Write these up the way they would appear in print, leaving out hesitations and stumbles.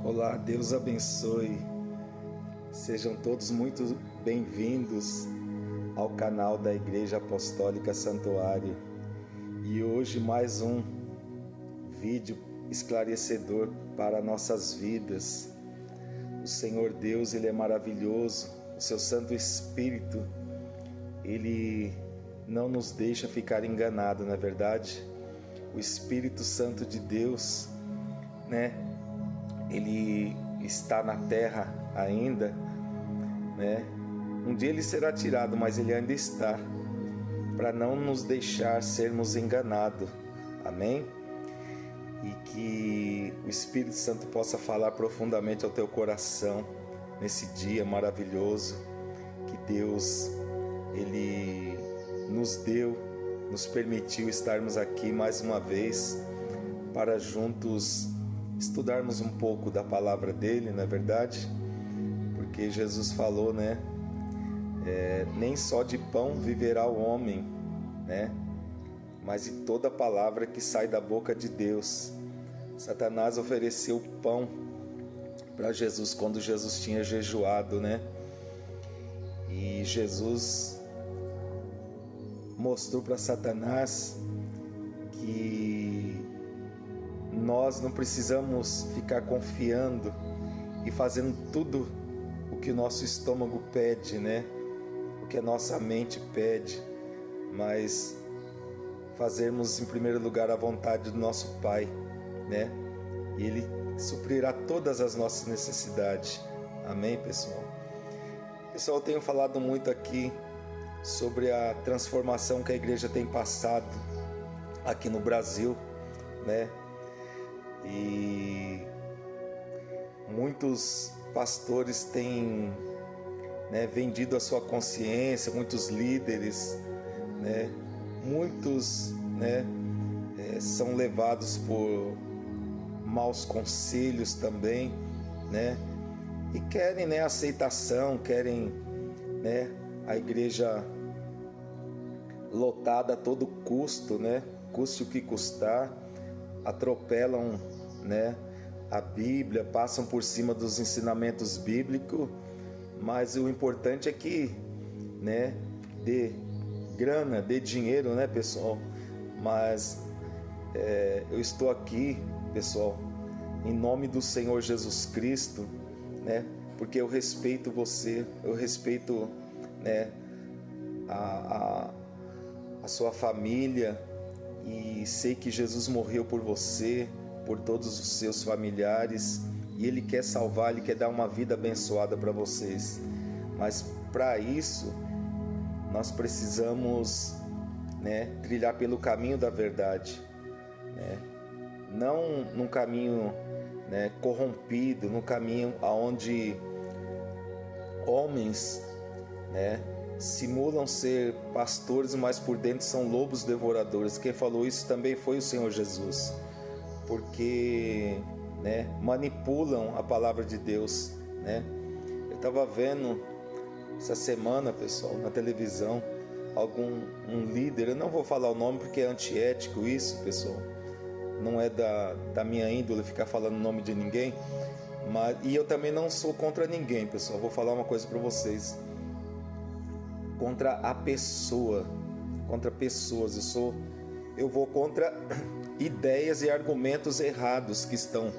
Olá, Deus abençoe. Sejam todos muito bem-vindos ao canal da Igreja Apostólica Santuário. E hoje mais um vídeo esclarecedor para nossas vidas. O Senhor Deus, Ele é maravilhoso. O seu Santo Espírito, Ele não nos deixa ficar enganado, não é verdade? O Espírito Santo de Deus, Ele está na terra ainda, Um dia ele será tirado, mas ele ainda está, para não nos deixar sermos enganados. Amém? E que o Espírito Santo possa falar profundamente ao teu coração nesse dia maravilhoso que Deus, Ele nos permitiu estarmos aqui mais uma vez para juntos estudarmos um pouco da palavra dele, não é verdade? Porque Jesus falou, nem só de pão viverá o homem, mas de toda palavra que sai da boca de Deus. Satanás ofereceu pão para Jesus quando Jesus tinha jejuado, E Jesus mostrou para Satanás que nós não precisamos ficar confiando e fazendo tudo o que o nosso estômago pede, o que a nossa mente pede, mas fazermos em primeiro lugar a vontade do nosso Pai, E Ele suprirá todas as nossas necessidades. Amém, pessoal? Pessoal, eu tenho falado muito aqui sobre a transformação que a igreja tem passado aqui no Brasil, E muitos pastores têm vendido a sua consciência, muitos líderes, muitos são levados por maus conselhos também, e querem aceitação, querem a igreja lotada a todo custo, custe o que custar, atropelam a Bíblia, passam por cima dos ensinamentos bíblicos, mas o importante é que dê grana, dê dinheiro, pessoal. Mas eu estou aqui, pessoal, em nome do Senhor Jesus Cristo, porque eu respeito você, eu respeito a sua família, e sei que Jesus morreu por você, por todos os seus familiares, e Ele quer salvar, Ele quer dar uma vida abençoada para vocês. Mas para isso nós precisamos trilhar pelo caminho da verdade, não num caminho corrompido, num caminho onde homens simulam ser pastores, mas por dentro são lobos devoradores. Quem falou isso também foi o Senhor Jesus, porque manipulam a palavra de Deus. Eu estava vendo essa semana, pessoal, na televisão, um líder, eu não vou falar o nome porque é antiético isso, pessoal, não é da minha índole ficar falando o nome de ninguém, e eu também não sou contra ninguém, pessoal. Vou falar uma coisa para vocês, contra a pessoa, contra pessoas, eu vou contra ideias e argumentos errados que estão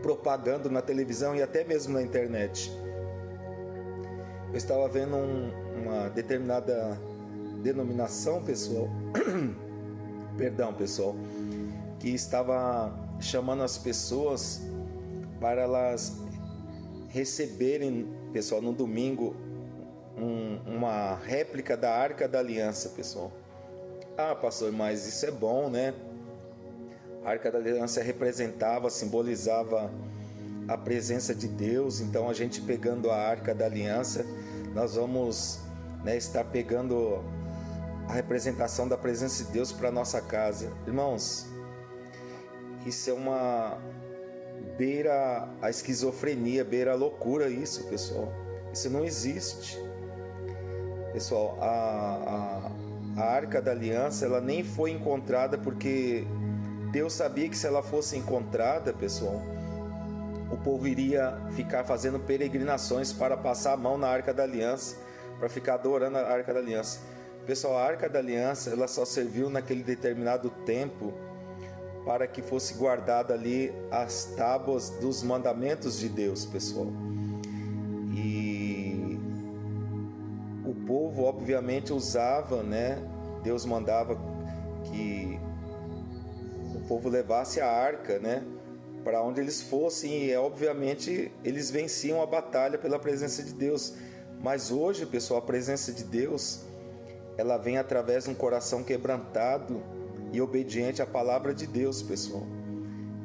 propagando na televisão e até mesmo na internet. Eu estava vendo uma determinada denominação, pessoal, pessoal, que estava chamando as pessoas para elas receberem, pessoal, no domingo, uma réplica da Arca da Aliança, pessoal. Ah, pastor, mas isso é bom, A Arca da Aliança representava, simbolizava a presença de Deus. Então a gente pegando a Arca da Aliança, nós vamos estar pegando a representação da presença de Deus para nossa casa. Irmãos, isso é beira a esquizofrenia, beira a loucura isso, pessoal. Isso não existe. Pessoal, a Arca da Aliança, ela nem foi encontrada porque Deus sabia que se ela fosse encontrada, pessoal, o povo iria ficar fazendo peregrinações para passar a mão na Arca da Aliança, para ficar adorando a Arca da Aliança. Pessoal, a Arca da Aliança, ela só serviu naquele determinado tempo para que fosse guardada ali as tábuas dos mandamentos de Deus, pessoal. E o povo, obviamente, usava, né? Deus mandava que o povo levasse a arca, né? Para onde eles fossem, e obviamente eles venciam a batalha pela presença de Deus. Mas hoje, pessoal, a presença de Deus, ela vem através de um coração quebrantado e obediente à palavra de Deus, pessoal.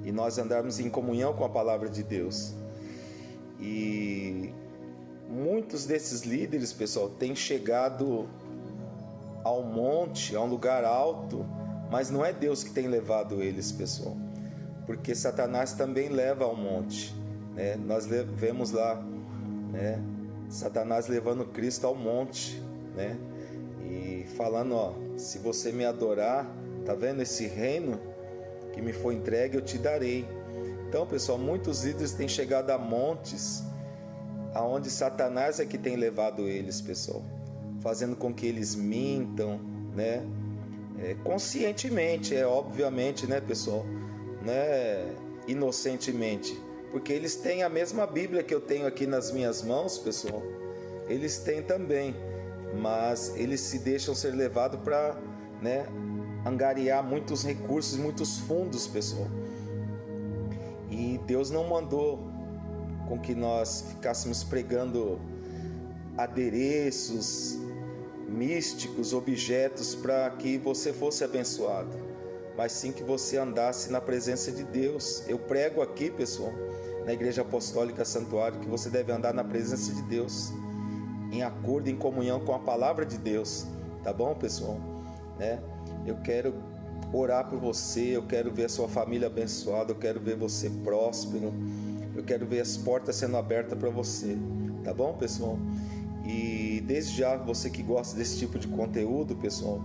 E nós andarmos em comunhão com a palavra de Deus. E muitos desses líderes, pessoal, têm chegado ao monte, a um lugar alto, mas não é Deus que tem levado eles, pessoal. Porque Satanás também leva ao monte, né? Nós vemos lá, né, Satanás levando Cristo ao monte, né? E falando, ó, se você me adorar, tá vendo esse reino que me foi entregue, eu te darei. Então, pessoal, muitos líderes têm chegado a montes aonde Satanás é que tem levado eles, pessoal, fazendo com que eles mintam, né? Conscientemente, obviamente, né, pessoal, né, inocentemente, porque eles têm a mesma Bíblia que eu tenho aqui nas minhas mãos, pessoal. Eles têm também, mas eles se deixam ser levados para, né, angariar muitos recursos, muitos fundos, pessoal. E Deus não mandou com que nós ficássemos pregando adereços místicos, objetos para que você fosse abençoado, mas sim que você andasse na presença de Deus. Eu prego aqui, pessoal, na Igreja Apostólica Santuário, que você deve andar na presença de Deus, em acordo, em comunhão com a palavra de Deus, tá bom, pessoal? Né? Eu quero orar por você, eu quero ver a sua família abençoada, eu quero ver você próspero, eu quero ver as portas sendo abertas para você, tá bom, pessoal? E desde já, você que gosta desse tipo de conteúdo, pessoal,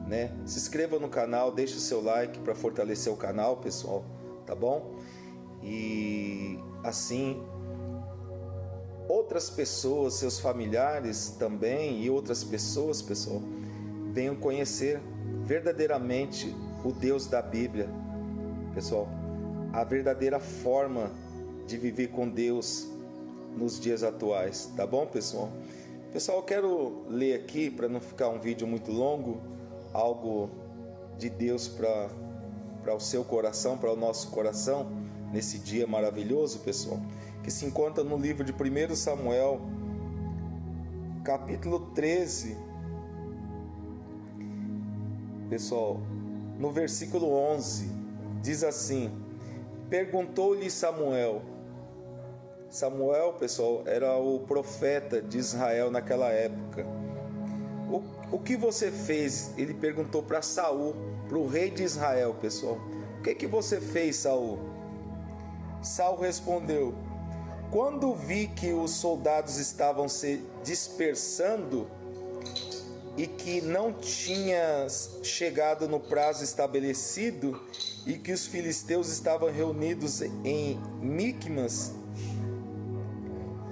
né, se inscreva no canal, deixe o seu like para fortalecer o canal, pessoal, tá bom? E assim, outras pessoas, seus familiares também, e outras pessoas, pessoal, venham conhecer verdadeiramente o Deus da Bíblia, pessoal, a verdadeira forma de viver com Deus nos dias atuais, tá bom, pessoal? Pessoal, eu quero ler aqui, para não ficar um vídeo muito longo, algo de Deus para o seu coração, para o nosso coração, nesse dia maravilhoso, pessoal, que se encontra no livro de 1 Samuel, capítulo 13, pessoal, no versículo 11, diz assim: perguntou-lhe Samuel, pessoal, era o profeta de Israel naquela época. O que você fez? Ele perguntou para Saul, para o rei de Israel, pessoal. O que você fez, Saul? Saul respondeu: quando vi que os soldados estavam se dispersando e que não tinha chegado no prazo estabelecido e que os filisteus estavam reunidos em Micmas,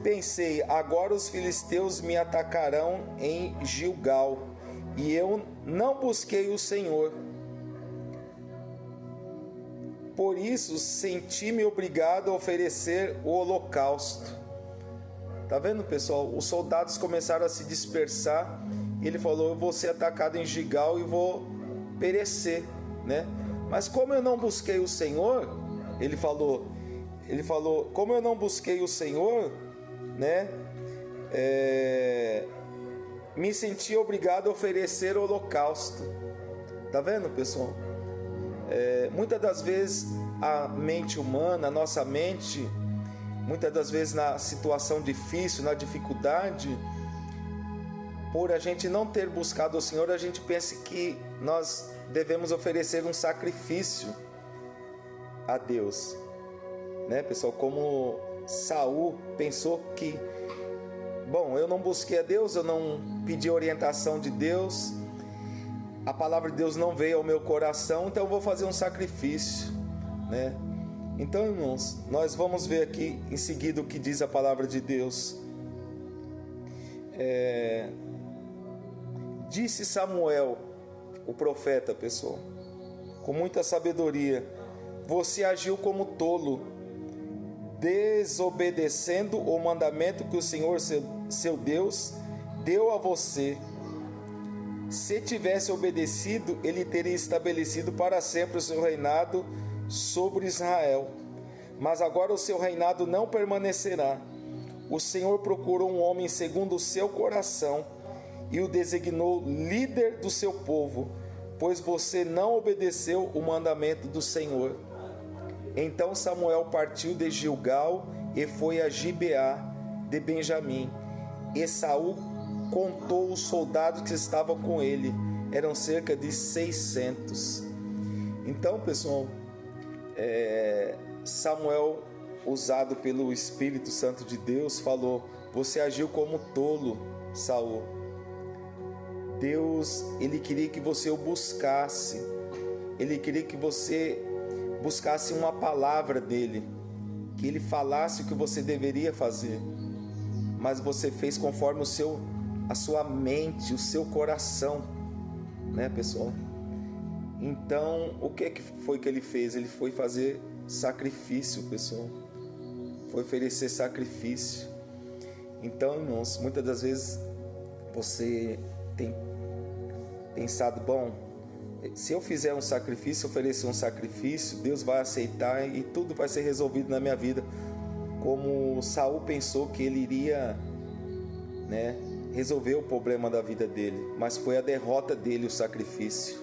pensei, agora os filisteus me atacarão em Gilgal, e eu não busquei o Senhor. Por isso, senti-me obrigado a oferecer o holocausto. Tá vendo, pessoal? Os soldados começaram a se dispersar, e ele falou, eu vou ser atacado em Gilgal e vou perecer, né? Mas como eu não busquei o Senhor, ele falou, como eu não busquei o Senhor, né, me senti obrigado a oferecer o holocausto. Tá vendo, pessoal? Muitas das vezes a mente humana, a nossa mente, muitas das vezes na situação difícil, na dificuldade, por a gente não ter buscado o Senhor, a gente pensa que nós devemos oferecer um sacrifício a Deus, né, pessoal? Como Saul pensou que, bom, eu não busquei a Deus, eu não pedi orientação de Deus, a palavra de Deus não veio ao meu coração, então eu vou fazer um sacrifício, né? Então, irmãos, nós vamos ver aqui em seguida o que diz a palavra de Deus. Disse Samuel, o profeta, pessoal, com muita sabedoria: você agiu como tolo, desobedecendo o mandamento que o Senhor, seu Deus, deu a você. Se tivesse obedecido, ele teria estabelecido para sempre o seu reinado sobre Israel. Mas agora o seu reinado não permanecerá. O Senhor procurou um homem segundo o seu coração e o designou líder do seu povo, pois você não obedeceu o mandamento do Senhor. Então Samuel partiu de Gilgal e foi a Gibeá de Benjamim. E Saul contou os soldados que estavam com ele, eram cerca de 600. Então, pessoal, Samuel, usado pelo Espírito Santo de Deus, falou: você agiu como tolo, Saul. Deus, ele queria que você o buscasse, ele queria que você buscasse uma palavra dele, que ele falasse o que você deveria fazer, mas você fez conforme a sua mente, o seu coração, né, pessoal? Então, o que foi que ele fez? Ele foi fazer sacrifício, pessoal. Foi oferecer sacrifício. Então, irmãos, muitas das vezes você tem pensado: bom, se eu fizer um sacrifício, oferecer um sacrifício, Deus vai aceitar e tudo vai ser resolvido na minha vida. Como Saul pensou que ele iria, resolver o problema da vida dele, mas foi a derrota dele o sacrifício,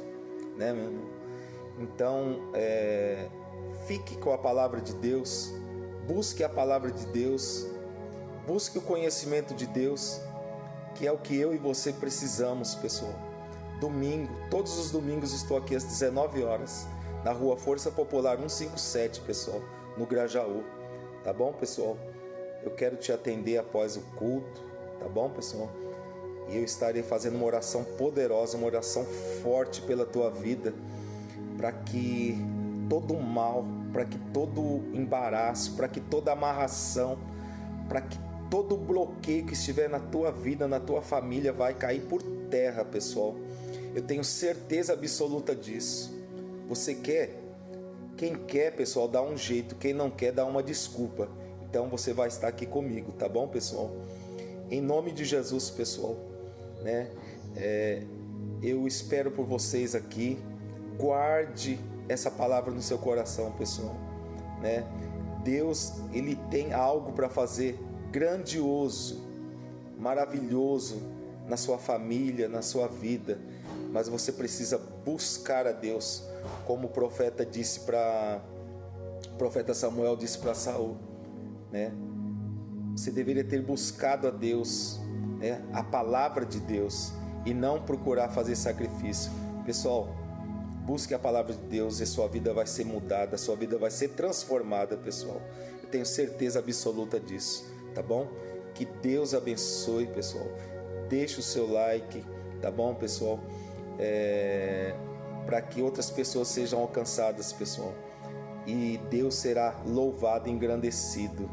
né, meu irmão? Então, fique com a palavra de Deus, busque a palavra de Deus, busque o conhecimento de Deus, que é o que eu e você precisamos, pessoal. Domingo, todos os domingos estou aqui às 19 horas, na Rua Força Popular 157, pessoal, no Grajaú, tá bom, pessoal? Eu quero te atender após o culto, tá bom, pessoal? E eu estarei fazendo uma oração poderosa, uma oração forte pela tua vida, para que todo mal, para que todo embaraço, para que toda amarração, para que todo bloqueio que estiver na tua vida, na tua família, vai cair por terra, pessoal. Eu tenho certeza absoluta disso. Você quer? Quem quer, pessoal, dá um jeito. Quem não quer, dá uma desculpa. Então você vai estar aqui comigo, tá bom, pessoal? Em nome de Jesus, pessoal, eu espero por vocês aqui. Guarde essa palavra no seu coração, pessoal, Deus, ele tem algo para fazer grandioso, maravilhoso na sua família, na sua vida, mas você precisa buscar a Deus, como o profeta Samuel disse para Saul, Você deveria ter buscado a Deus, a palavra de Deus, e não procurar fazer sacrifício. Pessoal, busque a palavra de Deus e sua vida vai ser mudada, sua vida vai ser transformada, pessoal. Eu tenho certeza absoluta disso, tá bom? Que Deus abençoe, pessoal. Deixe o seu like, tá bom, pessoal? Para que outras pessoas sejam alcançadas, pessoal. E Deus será louvado e engrandecido,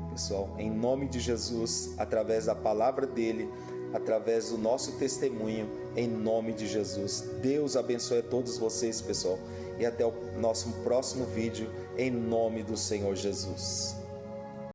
pessoal, em nome de Jesus, através da palavra dele, através do nosso testemunho, em nome de Jesus. Deus abençoe a todos vocês, pessoal, e até o nosso próximo vídeo, em nome do Senhor Jesus.